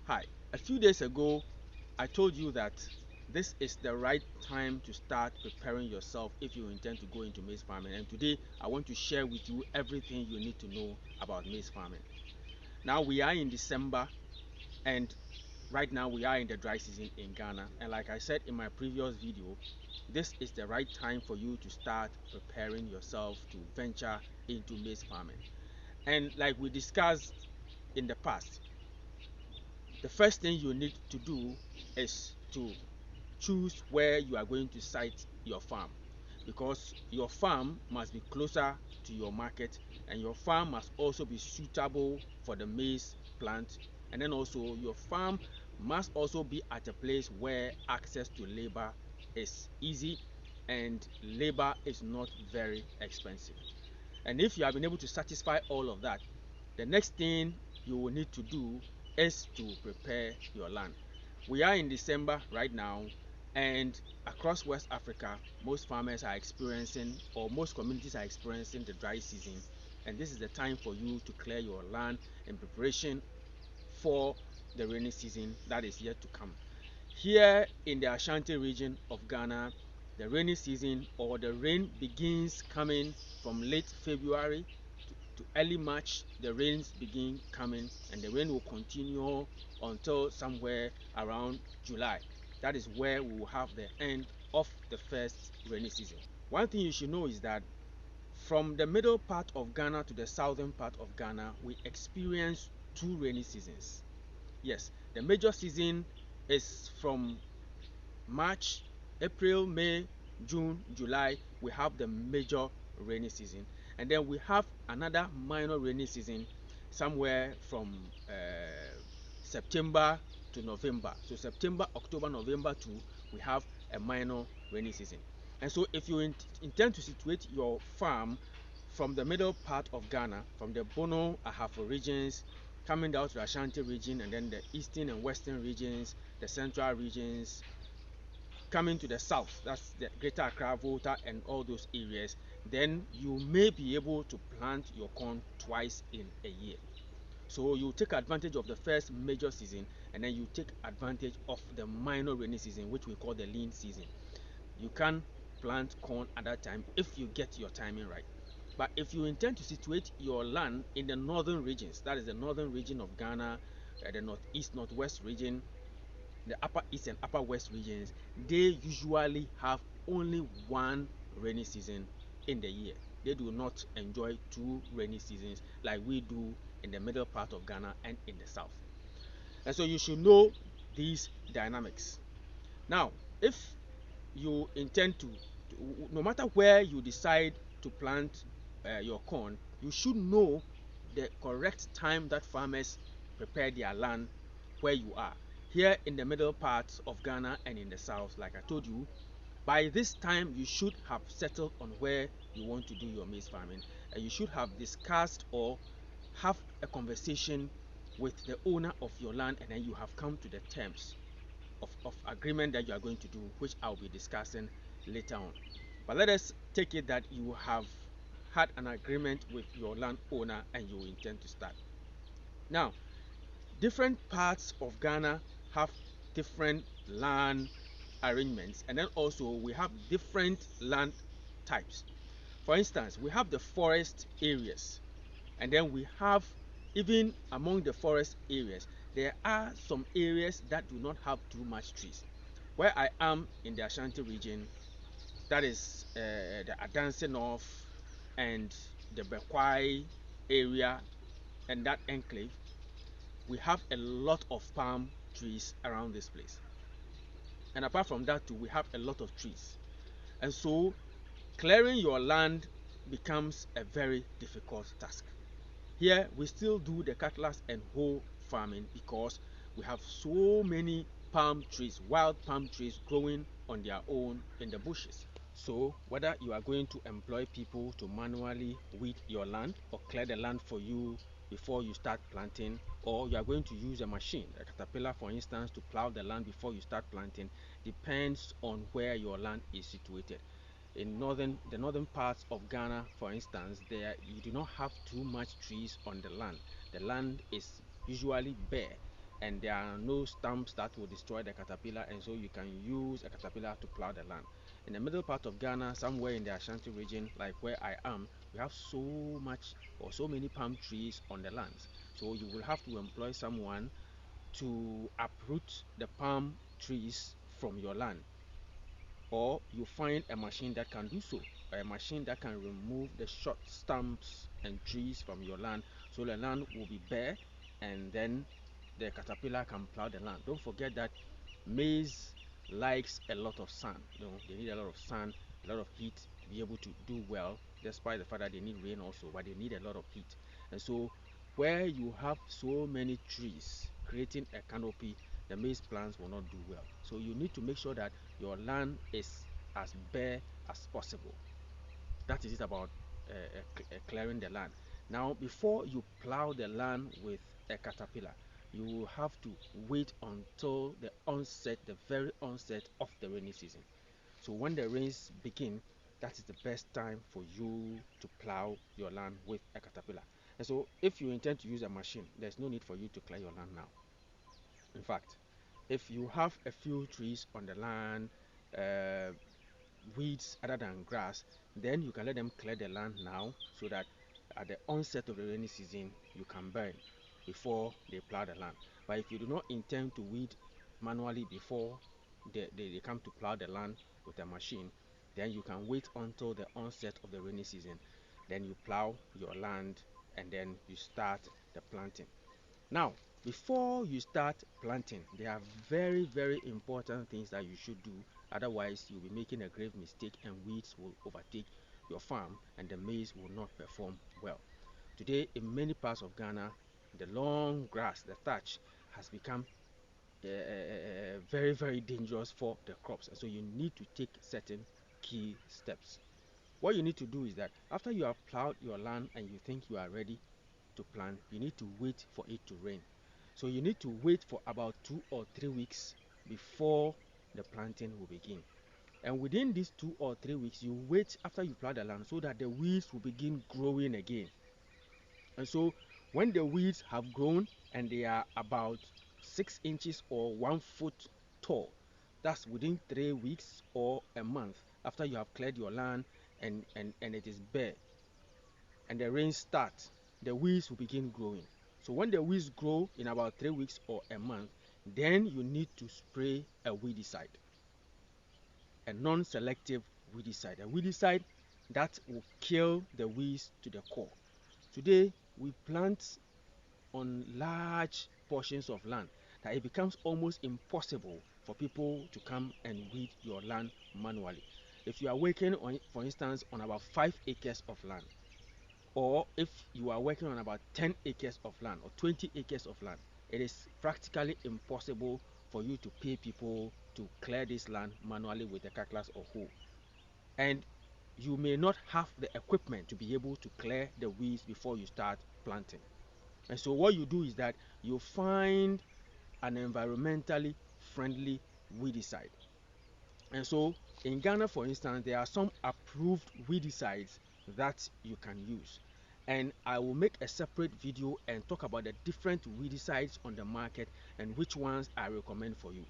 Hi, a few days ago I told you that this is the right time to start preparing yourself if you intend to go into maize farming, and today I want to share with you everything you need to know about maize farming. Now we are in December, and right now we are in the dry season in Ghana, and like I said in my previous video, this is the right time for you to start preparing yourself to venture into maize farming. And like we discussed in the past, the first thing you need to do is to choose where you are going to site your farm, because your farm must be closer to your market, and your farm must also be suitable for the maize plant, and then also your farm must also be at a place where access to labor is easy and labor is not very expensive. And if you have been able to satisfy all of that, the next thing you will need to do is to prepare your land. We are in December right now, and across West Africa, most farmers are experiencing, or most communities are experiencing, the dry season. And this is the time for you to clear your land in preparation for the rainy season that is yet to come. Here in the Ashanti region of Ghana, the rainy season, or the rain, begins coming from late February to early March. The rains begin coming, and the rain will continue until somewhere around July. That is where we will have the end of the first rainy season. One thing you should know is that from the middle part of Ghana to the southern part of Ghana, we experience two rainy seasons. Yes, the major season is from March, April, May, June, July. We have the major rainy season, and then we have another minor rainy season somewhere from September to November. So September, October, November too, we have a minor rainy season. And so if you intend to situate your farm from the middle part of Ghana, from the Bono, Ahafo regions, coming down to the Ashanti region, and then the eastern and western regions, the central regions, coming to the south, that's the Greater Accra, Volta, and all those areas, then you may be able to plant your corn twice in a year. So you take advantage of the first major season, and then you take advantage of the minor rainy season, which we call the lean season. You can plant corn at that time if you get your timing right. But if you intend to situate your land in the northern regions, that is the northern region of Ghana, the northeast, northwest region, the upper east and upper west regions, they usually have only one rainy season in the year. They do not enjoy two rainy seasons like we do in the middle part of Ghana and in the south. And so you should know these dynamics. Now, if you intend to no matter where you decide to plant your corn, you should know the correct time that farmers prepare their land where you are. Here in the middle parts of Ghana and in the south, like I told you, by this time you should have settled on where you want to do your maize farming, and you should have discussed or have a conversation with the owner of your land, and then you have come to the terms of agreement that you are going to do, which I'll be discussing later on. But let us take it that you have had an agreement with your landowner and you intend to start. Now, different parts of Ghana have different land arrangements, and then also we have different land types. For instance, we have the forest areas, and then we have, even among the forest areas, there are some areas that do not have too much trees. Where I am in the Ashanti region, that is the Adanse North and the Bekwai area and that enclave, we have a lot of palm trees around this place. And apart from that too, we have a lot of trees. And so clearing your land becomes a very difficult task. Here we still do the cutlass and hoe farming because we have so many palm trees, wild palm trees growing on their own in the bushes. So whether you are going to employ people to manually weed your land or clear the land for you before you start planting, or you are going to use a machine, a caterpillar for instance, to plow the land before you start planting, depends on where your land is situated. In the northern parts of Ghana, for instance, there you do not have too much trees on the land. The land is usually bare, and there are no stumps that will destroy the caterpillar, and so you can use a caterpillar to plow the land. In the middle part of Ghana, somewhere in the Ashanti region, like where I am, we have so much or so many palm trees on the lands. So you will have to employ someone to uproot the palm trees from your land, or you find a machine that can do so, a machine that can remove the short stumps and trees from your land, so the land will be bare, and then the caterpillar can plow the land. Don't forget that maize likes a lot of sun. They need a lot of sun, a lot of heat to be able to do well, despite the fact that they need rain also, but they need a lot of heat. And so where you have so many trees creating a canopy, the maize plants will not do well. So you need to make sure that your land is as bare as possible. That is it about clearing the land. Now, before you plow the land with a caterpillar, you will have to wait until the onset, the very onset of the rainy season. So when the rains begin, that is the best time for you to plow your land with a caterpillar. And so if you intend to use a machine, there's no need for you to clear your land now. In fact, if you have a few trees on the land, uh, weeds other than grass, then you can let them clear the land now, so that at the onset of the rainy season you can burn before they plow the land. But if you do not intend to weed manually before they come to plow the land with a machine, then you can wait until the onset of the rainy season, then you plow your land, and then you start the planting. Now, before you start planting, there are very, very important things that you should do. Otherwise, you'll be making a grave mistake, and weeds will overtake your farm, and the maize will not perform well. Today, in many parts of Ghana, the long grass, the thatch, has become very, very dangerous for the crops. And so you need to take certain key steps. What you need to do is that after you have plowed your land and you think you are ready to plant, you need to wait for it to rain. So you need to wait for about 2 or 3 weeks before the planting will begin. And within these 2 or 3 weeks, you wait after you plow the land so that the weeds will begin growing again. And so when the weeds have grown and they are about 6 inches or 1 foot tall, that's within 3 weeks or a month after you have cleared your land, and it is bare, and the rain starts, the weeds will begin growing. So when the weeds grow in about 3 weeks or a month, then you need to spray a weedicide, a non-selective weedicide, a weedicide that will kill the weeds to the core. Today, we plant on large portions of land that it becomes almost impossible for people to come and weed your land manually. If you are working on, for instance, on about 5 acres of land, or if you are working on about 10 acres of land or 20 acres of land, it is practically impossible for you to pay people to clear this land manually with a cutlass or hoe. And you may not have the equipment to be able to clear the weeds before you start planting. And so what you do is that you find an environmentally friendly weedicide. And so in Ghana, for instance, there are some approved weedicides that you can use. And I will make a separate video and talk about the different weedicides on the market and which ones I recommend for you.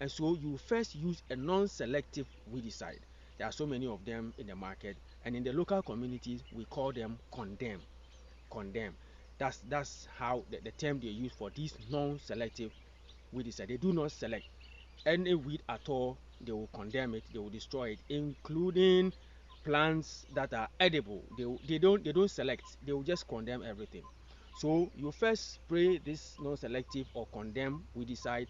And so you first use a non-selective weedicide. There are so many of them in the market, and in the local communities we call them condemn. Condemn. That's how the term they use for these non-selective weedicide. They do not select any weed at all. They will condemn it, they will destroy it, including plants that are edible. They don't select, they will just condemn everything. So you first spray this non-selective or condemn weedicide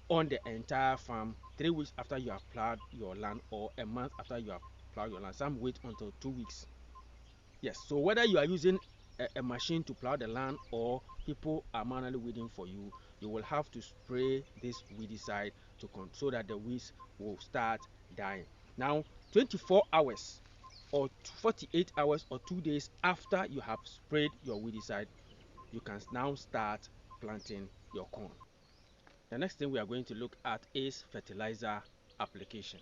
on the entire farm 3 weeks after you have plowed your land, or a month after you have plowed your land. Some wait until 2 weeks. Yes, so whether you are using a machine to plow the land or people are manually weeding for you, you will have to spray this weedicide so that the weeds will start dying. Now, 24 hours or 48 hours or 2 days after you have sprayed your weedicide, you can now start planting your corn. The next thing we are going to look at is fertilizer application.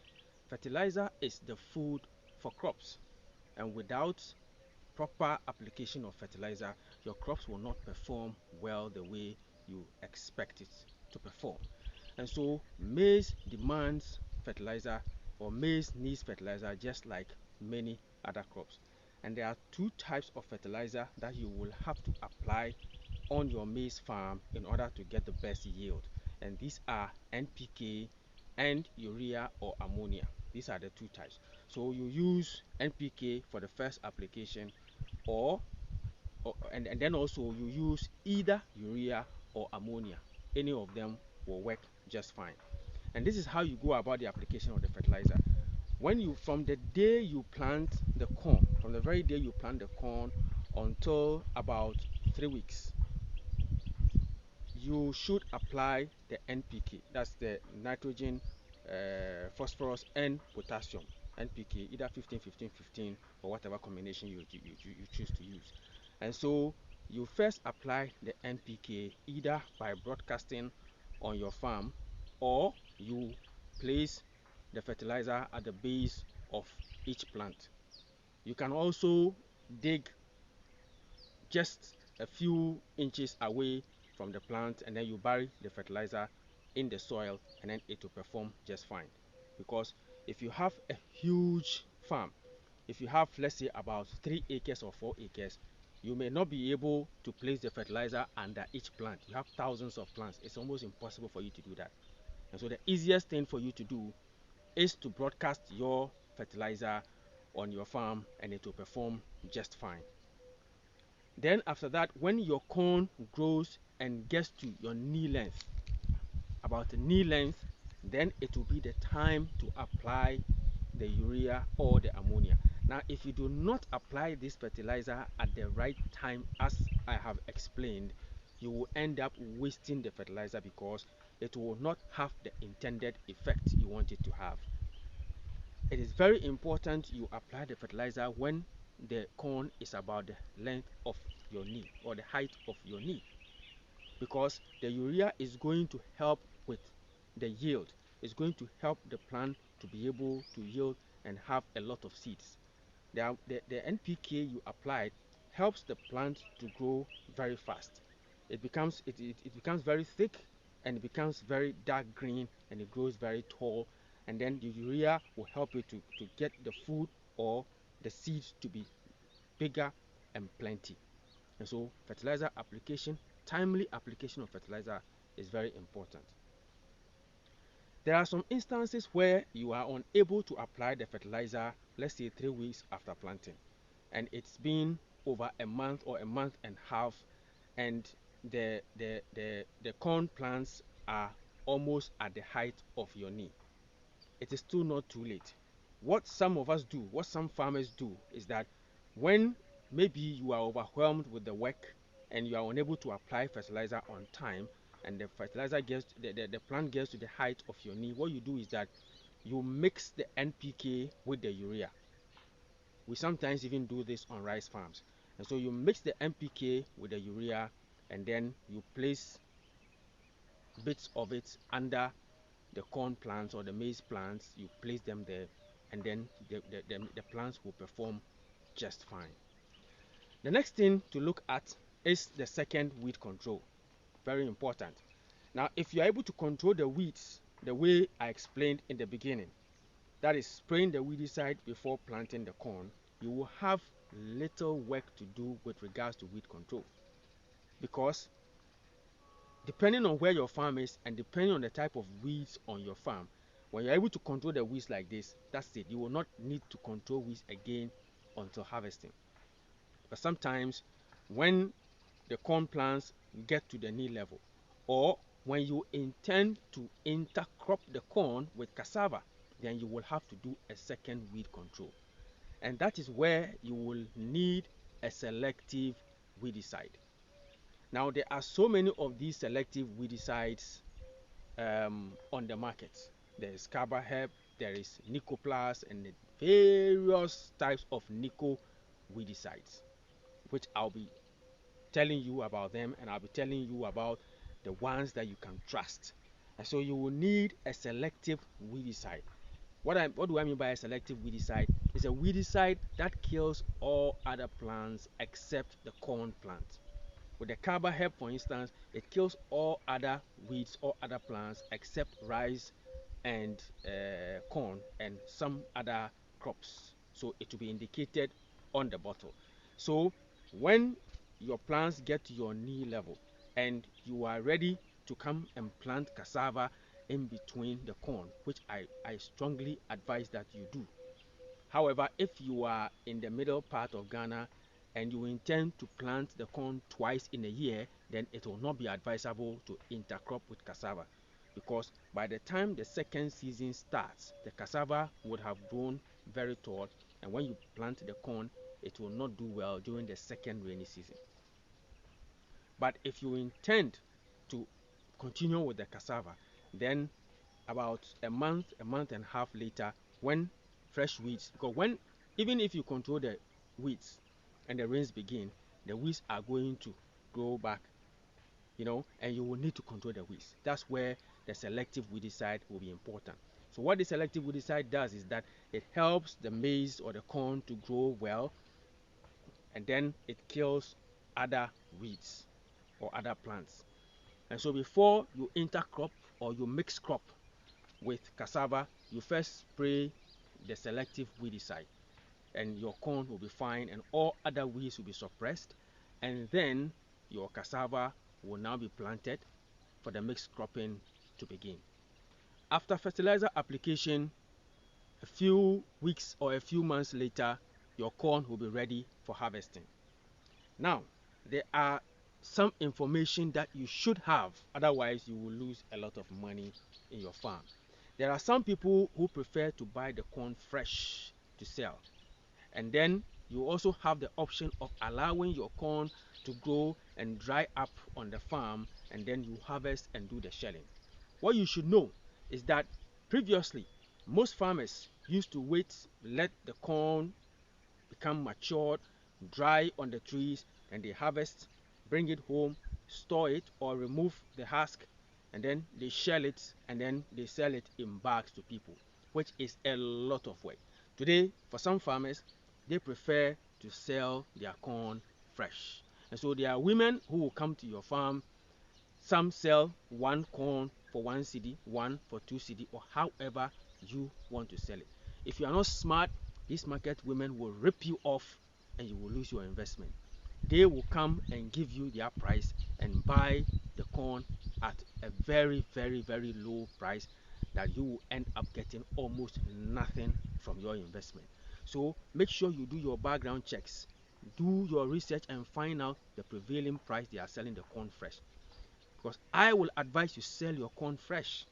Fertilizer is the food for crops, and without proper application of fertilizer, your crops will not perform well the way you expect it to perform. And so maize demands fertilizer, or maize needs fertilizer just like many other crops. And there are two types of fertilizer that you will have to apply on your maize farm in order to get the best yield. And these are NPK and urea or ammonia. These are the two types. So you use NPK for the first application, or and then also you use either urea or ammonia. Any of them will work just fine. And this is how you go about the application of the fertilizer. When you, from the day you plant the corn, from the very day you plant the corn until about 3 weeks, you should apply the NPK. That's the nitrogen, phosphorus, and potassium. NPK, either 15, 15, 15, or whatever combination you choose to use. And so you first apply the NPK either by broadcasting on your farm, or you place the fertilizer at the base of each plant. You can also dig just a few inches away from the plant, and then you bury the fertilizer in the soil, and then it will perform just fine. Because if you have a huge farm, if you have, let's say, about 3 acres or 4 acres, you may not be able to place the fertilizer under each plant. You have thousands of plants. It's almost impossible for you to do that. And so the easiest thing for you to do is to broadcast your fertilizer on your farm, and it will perform just fine. Then after that, when your corn grows and gets to your knee length, about the knee length, then it will be the time to apply the urea or the ammonia. Now, if you do not apply this fertilizer at the right time, as I have explained, you will end up wasting the fertilizer because it will not have the intended effect you want it to have. It is very important you apply the fertilizer when the corn is about the length of your knee, or the height of your knee, because the urea is going to help with the yield. It's going to help the plant to be able to yield and have a lot of seeds. The NPK you applied helps the plant to grow very fast. It becomes very thick, and it becomes very dark green, and it grows very tall. And then the urea will help you to get the food or the seeds to be bigger and plenty. And so fertilizer application, timely application of fertilizer is very important. There are some instances where you are unable to apply the fertilizer, let's say 3 weeks after planting, and it's been over a month or a month and a half, and the corn plants are almost at the height of your knee. It is still not too late. What some of us do, what some farmers do, is that when maybe you are overwhelmed with the work and you are unable to apply fertilizer on time, and the fertilizer gets the plant gets to the height of your knee, what you do is that you mix the NPK with the urea. We sometimes even do this on rice farms. And so you mix the NPK with the urea, and then you place bits of it under the corn plants or the maize plants. You place them there, and then the plants will perform just fine. The next thing to look at is the second weed control. Very important. Now, if you are able to control the weeds the way I explained in the beginning, that is spraying the weedicide before planting the corn, you will have little work to do with regards to weed control. Because depending on where your farm is and depending on the type of weeds on your farm, when you're able to control the weeds like this, that's it. You will not need to control weeds again until harvesting. But sometimes when the corn plants get to the knee level, or when you intend to intercrop the corn with cassava, then you will have to do a second weed control. And that is where you will need a selective weedicide. Now, there are so many of these selective weedicides on the market. There is Carbahelp, there is Nicoplus, and the various types of Nico weedicides, which I'll be telling you about them, and I'll be telling you about the ones that you can trust. And so you will need a selective weedicide. What do I mean by a selective weedicide? It's a weedicide that kills all other plants except the corn plant. With the Kaba herb, for instance, it kills all other weeds or other plants except rice and corn and some other crops. So it will be indicated on the bottle. So when your plants get to your knee level and you are ready to come and plant cassava in between the corn, which I strongly advise that you do. However, if you are in the middle part of Ghana and you intend to plant the corn twice in a year, then it will not be advisable to intercrop with cassava, because by the time the second season starts, the cassava would have grown very tall, and when you plant the corn, it will not do well during the second rainy season. But if you intend to continue with the cassava, then about a month and a half later, when fresh weeds, because when even if you control the weeds and the rains begin, the weeds are going to grow back, and you will need to control the weeds. That's where the selective weedicide will be important. So what the selective weedicide does is that it helps the maize or the corn to grow well, and then it kills other weeds or other plants. And so before you intercrop or you mix crop with cassava, you first spray the selective weedicide, and your corn will be fine and all other weeds will be suppressed, and then your cassava will now be planted for the mixed cropping to begin. After fertilizer application, a few weeks or a few months later, your corn will be ready for harvesting. Now, there are some information that you should have, otherwise you will lose a lot of money in your farm. There are some people who prefer to buy the corn fresh to sell, and then you also have the option of allowing your corn to grow and dry up on the farm, and then you harvest and do the shelling. What you should know is that previously most farmers used to wait, let the corn become matured, dry on the trees, and they harvest, bring it home, store it or remove the husk, and then they shell it, and then they sell it in bags to people, which is a lot of work. Today, for some farmers, they prefer to sell their corn fresh. And so there are women who will come to your farm. Some sell one corn for 1 cedi, one for 2 cedi, or however you want to sell it. If you are not smart, these market women will rip you off and you will lose your investment. They will come and give you their price and buy the corn at a very, very, very low price that you will end up getting almost nothing from your investment. So make sure you do your background checks, do your research, and find out the prevailing price they are selling the corn fresh. Because I will advise you sell your corn fresh,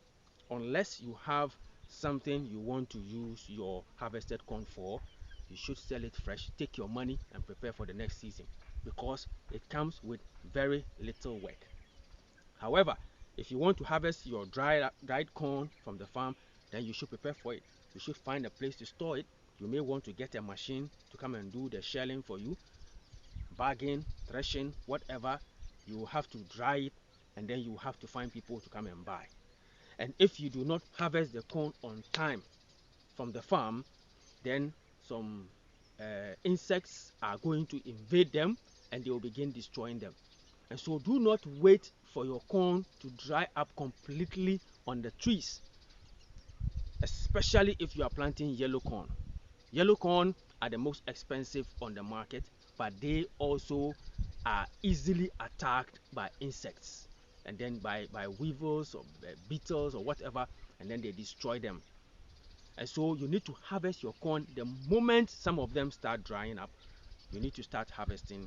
unless you have something you want to use your harvested corn for. You should sell it fresh, take your money and prepare for the next season, because it comes with very little work. However, if you want to harvest your dried corn from the farm, then you should prepare for it. You should find a place to store it. You may want to get a machine to come and do the shelling for you, bagging, threshing, whatever. You have to dry it, and then you have to find people to come and buy. And if you do not harvest the corn on time from the farm, then some insects are going to invade them and they will begin destroying them. And so do not wait for your corn to dry up completely on the trees, especially if you are planting yellow corn. Yellow corn are the most expensive on the market, but they also are easily attacked by insects, and then by weevils or beetles or whatever, and then they destroy them. And so you need to harvest your corn the moment some of them start drying up. You need to start harvesting.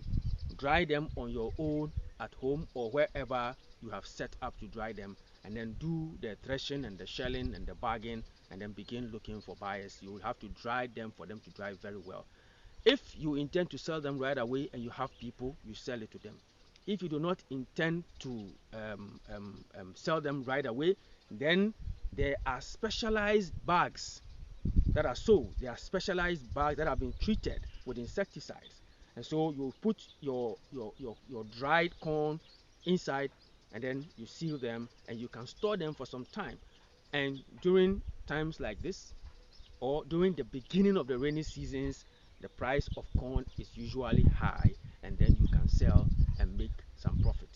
Dry them on your own at home or wherever you have set up to dry them, and then do the threshing and the shelling and the bagging, and then begin looking for buyers. You will have to dry them for them to dry very well. If you intend to sell them right away and you have people, you sell it to them. If you do not intend to sell them right away, then there are specialized bags that are sold. There are specialized bags that have been treated with insecticides, and so you put your dried corn inside, and then you seal them, and you can store them for some time. And during times like this, or during the beginning of the rainy seasons, the price of corn is usually high, and then you can sell and make some profit.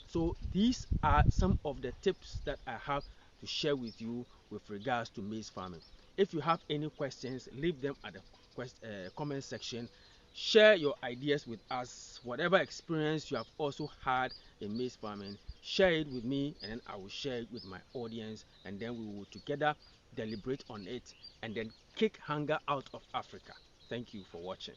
So these are some of the tips that I have to share with you with regards to maize farming. If you have any questions, leave them at the comment section. Share your ideas with us. Whatever experience you have also had in maize farming, share it with me, and then I will share it with my audience, and then we will together deliberate on it and then kick hunger out of Africa. Thank you for watching.